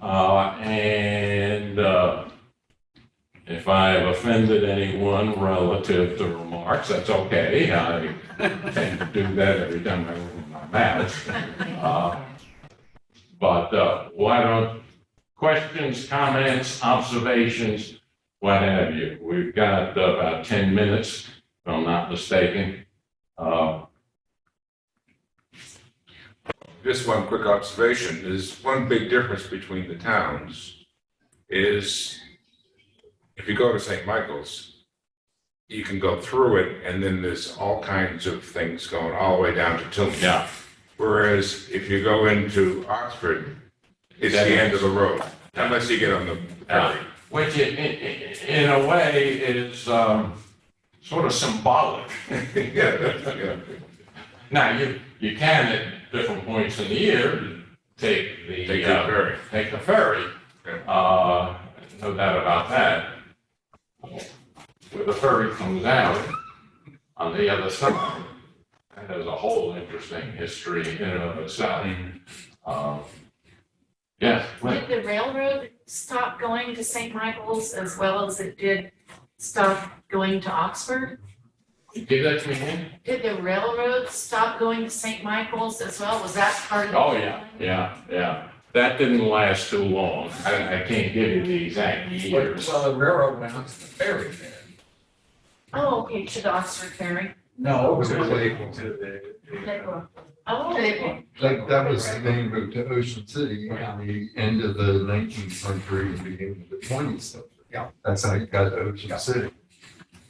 And if I have offended anyone relative to remarks, that's okay. I tend to do that every time I open my mouth. But why don't questions, comments, observations, what have you? We've got about 10 minutes, if I'm not mistaken. Just one quick observation is one big difference between the towns is if you go to St. Michael's, you can go through it and then there's all kinds of things going all the way down to Tilton. Yeah. Whereas if you go into Oxford, it's the end of the road, unless you get on the ferry. Which in a way is sort of symbolic. Yeah. Now, you can at different points in the year take the ferry. Take the ferry. No doubt about that. Where the ferry comes out on the other side, and there's a whole interesting history in and of itself. Yes. Did the railroad stop going to St. Michael's as well as it did stop going to Oxford? Give that to me again? Did the railroad stop going to St. Michael's as well? Was that part of the? Oh, yeah. That didn't last too long. I can't give you the exact years. So the railroad went out to the ferry there. Oh, okay, to the Oxford Ferry. No, it was Oh, Like, that was the main route to Ocean City in the end of the 19th century and beginning of the 20th century. Yeah. That's how you got to Ocean City.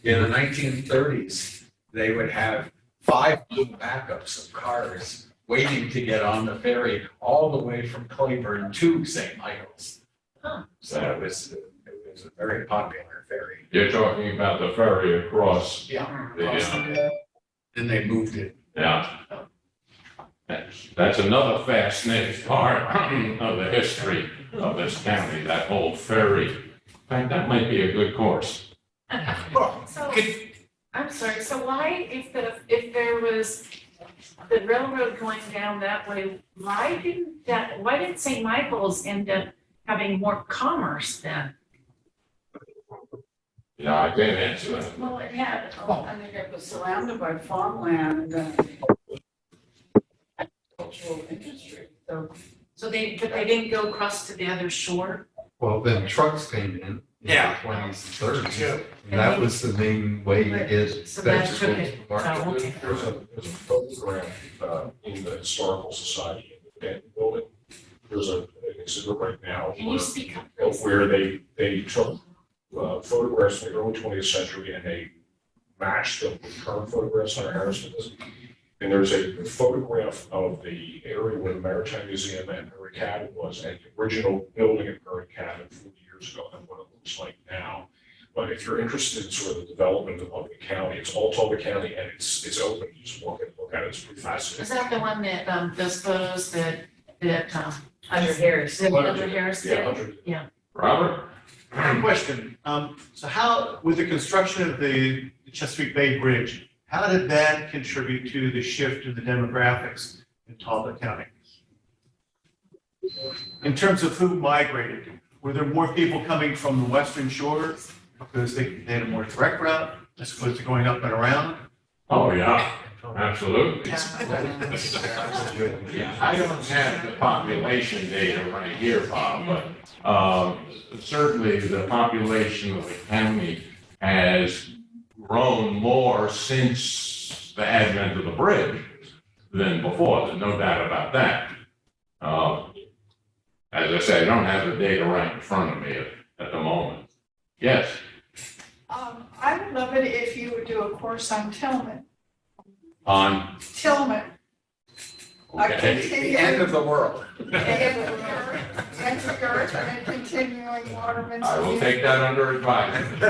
In the 1930s, they would have 5 little backups of cars waiting to get on the ferry all the way from Cleburne to St. Michael's. Huh. So it was a very popular ferry. You're talking about the ferry across Yeah. the, Then they moved it. yeah. That's another fascinating part of the history of this county, that whole ferry. In fact, that might be a good course. So, I'm sorry, so why, if there was the railroad going down that way, why did St. Michael's end up having more commerce then? Yeah, I can't answer that. Well, it had, I mean, it was surrounded by farmland and cultural industry, so. But they didn't go across to the other shore? Well, then trucks came in Yeah. the 20s and 30s. Yeah. And that was the main way to get So that took vegetables it. to market. Oh, okay. There's a photograph in the Historical Society in the Denton building. There's an exhibit right now Can you speak up? where they took photographs from the early 20th century and they matched them with current photographs on Harrison. And there's a photograph of the area where the Maritime Museum and Perry Cabin was, and the original building at Perry Cabin 40 years ago, and what it looks like now. But if you're interested in sort of the development of the county, it's all Talbot County, and it's open. You just walk in and look at it. It's pretty Is fascinating. that the one that, those photos that, Under Harris. that Under Harris did? Yeah, 100. Robert? Question, so how, with the construction of the Chesapeake Bay Bridge, how did that contribute to the shift in the demographics in Talbot County? In terms of who migrated, were there more people coming from the western shore because they had a more direct route as opposed to going up and around? Oh, yeah, absolutely. I don't have the population data right here, Bob, but certainly the population of the county has grown more since the advent of the bridge than before. There's no doubt about that. As I say, I don't have the data right in front of me at the moment. Yes, I would love it if you would do a course on Tillman. on, Tillman. okay. The end of the world. And continuing waterman's. I will take that under advisement.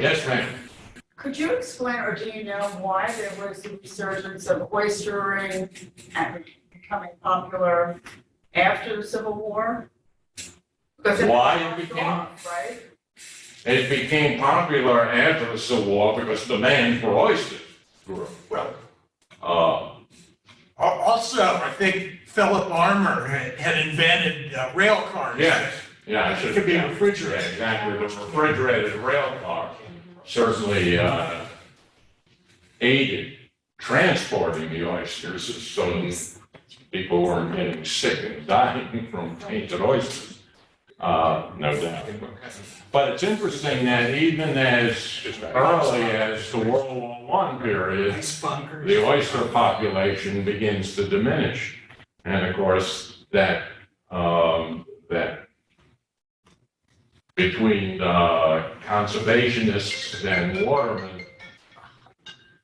Yes, ma'am. Could you explain, or do you know why there was the resurgence of oystering and becoming popular after the Civil War? Because Why it became? Right? It became popular after the Civil War because demand for oysters grew. Well, Uh, also, I think Philip Armour had invented rail cars. yes, yeah, I should. It could be yeah. refrigerated. Yeah, exactly, the refrigerated rail car certainly aided transporting the oysters so that people weren't getting sick and dying from tainted oysters. No doubt. But it's interesting that even as early as the World War I period, Ice bunkers. the oyster population begins to diminish. And of course, that between conservationists and watermen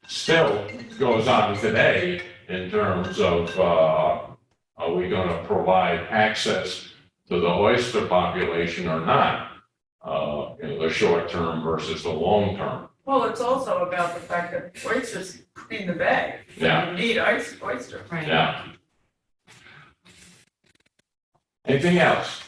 still goes on today in terms of, are we going to provide access to the oyster population or not? The short term versus the long term. Well, it's also about the fact that oysters clean the bay. Yeah. You need oysters. Right. Yeah. Anything else?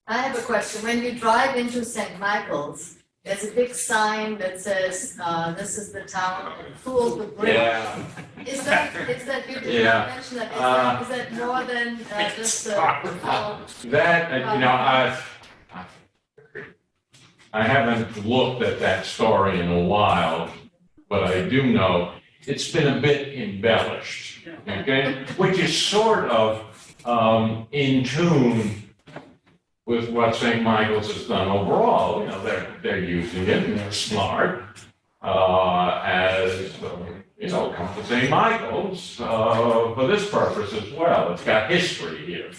I have a question. When you drive into St. Michael's, there's a big sign that says, this is the town that fooled the British. Yeah. Is that, you did Yeah. not mention that, is that more than just the That, I haven't looked at that story in a while, but I do know it's been a bit embellished, okay? Which is sort of in tune with what St. Michael's has done overall. You know, they're using it and they're smart as, come to St. Michael's for this purpose as well. It's got history here.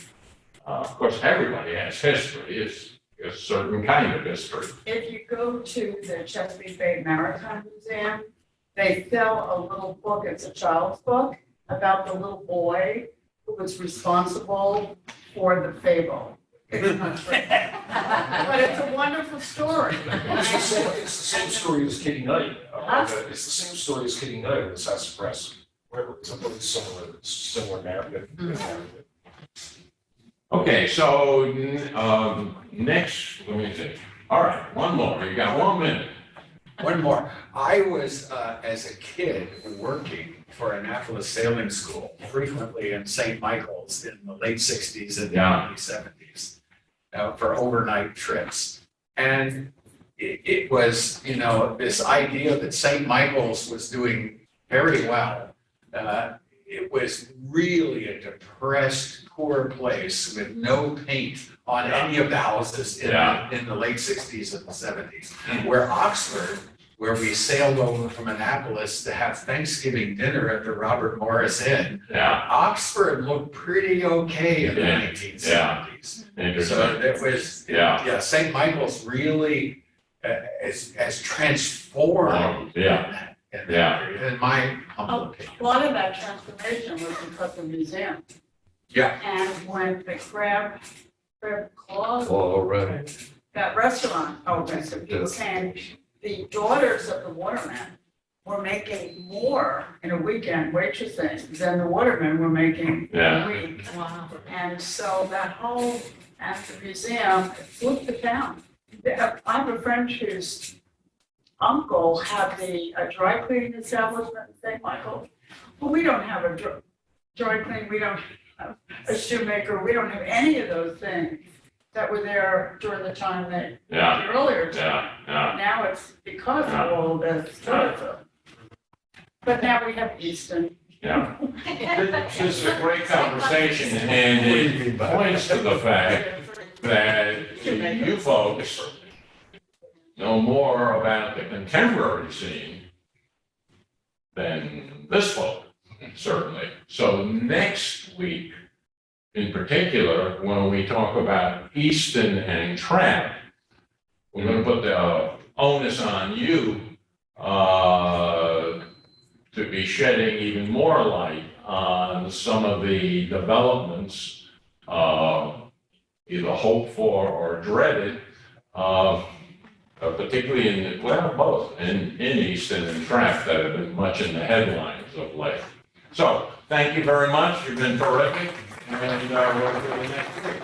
Of course, everybody has history. It's a certain kind of history. If you go to the Chesapeake Bay Maritime Museum, they sell a little book, it's a child's book, about the little boy who was responsible for the fable. It's not true. But it's a wonderful story. It's the same story as Kitty Knight. Huh? It's the same story as Kitty Knight in the Sass Press. Where something similar narrative. Okay, so next, let me see. All right, one more. You got 1 minute. One more. I was, as a kid, working for Annapolis Sailing School, frequently in St. Michael's in the late 60s and the Yeah. early 70s, for overnight trips. And it was, this idea that St. Michael's was doing very well. it was really a depressed, poor place with no paint on any of the houses in the late sixties and the seventies. Where Oxford, where we sailed over from Annapolis to have Thanksgiving dinner at the Robert Morris Inn, Oxford looked pretty okay in the 1970s. So it was, St. Michael's really has transformed in my humble opinion. A lot of that transformation was because of the museum. Yeah. And when the crab claw, All right. that restaurant opened, so people came, the daughters of the watermen were making more in a weekend waitressing than the watermen were making in a week. Wow. And so that whole, at the museum, flipped the town. I have a friend whose uncle had a dry cleaning establishment in St. Michael's. Well, we don't have a dry clean, we don't have a shoemaker, we don't have any of those things that were there during the time that, the earlier time. Now it's because of all this tourism. But now we have Easton. This is a great conversation, and it points to the fact that you folks know more about the contemporary scene than this folk, certainly. So next week, in particular, when we talk about Easton and Trappe, we're going to put the onus on you to be shedding even more light on some of the developments, either hoped for or dreaded, particularly in, well, both in Easton and Trappe that have been much in the headlines of late. So, thank you very much. You've been terrific. And we'll see you next week.